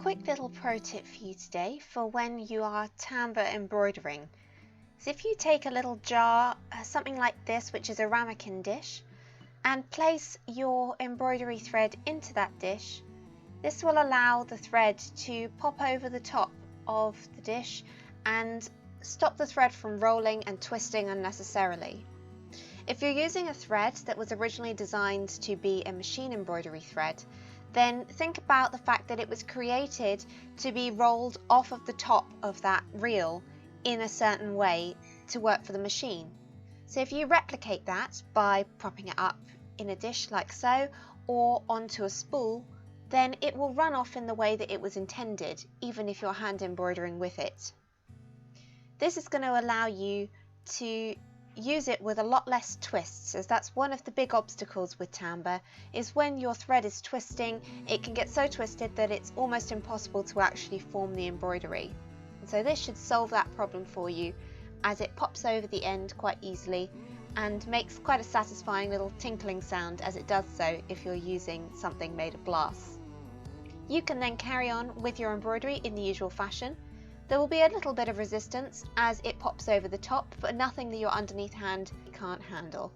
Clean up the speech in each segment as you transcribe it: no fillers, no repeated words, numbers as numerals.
quick little pro tip for you today for when you are tambour embroidering. So if you take a little jar, something like this, which is a ramekin dish, and place your embroidery thread into that dish, this will allow the thread to pop over the top of the dish and stop the thread from rolling and twisting unnecessarily. If you're using a thread that was originally designed to be a machine embroidery thread, then think about the fact that it was created to be rolled off of the top of that reel in a certain way to work for the machine. So if you replicate that by propping it up in a dish like so, or onto a spool, then it will run off in the way that it was intended, even if you're hand embroidering with it. This is going to allow you to use it with a lot less twists, as that's one of the big obstacles with tambour, is when your thread is twisting, it can get so twisted that it's almost impossible to actually form the embroidery. And so this should solve that problem for you, as it pops over the end quite easily and makes quite a satisfying little tinkling sound as it does so if you're using something made of glass. You can then carry on with your embroidery in the usual fashion. There will be a little bit of resistance as it pops over the top, but nothing that your underneath hand can't handle.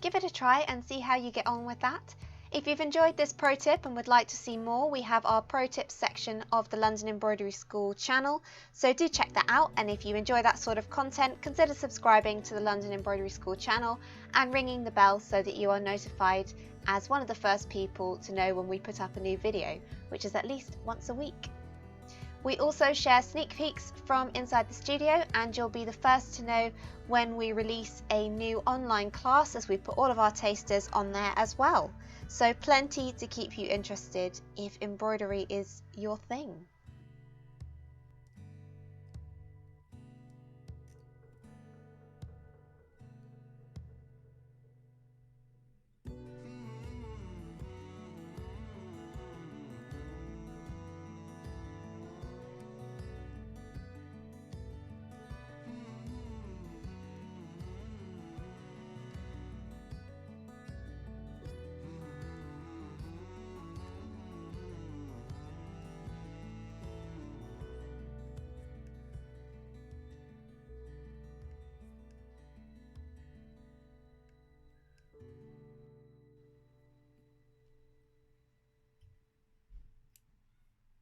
Give it a try and see how you get on with that. If you've enjoyed this pro tip and would like to see more, we have our pro tips section of the London Embroidery School channel, so do check that out. And if you enjoy that sort of content, consider subscribing to the London Embroidery School channel and ringing the bell so that you are notified as one of the first people to know when we put up a new video, which is at least once a week. We also share sneak peeks from inside the studio, and you'll be the first to know when we release a new online class, as we put all of our tasters on there as well. So plenty to keep you interested if embroidery is your thing.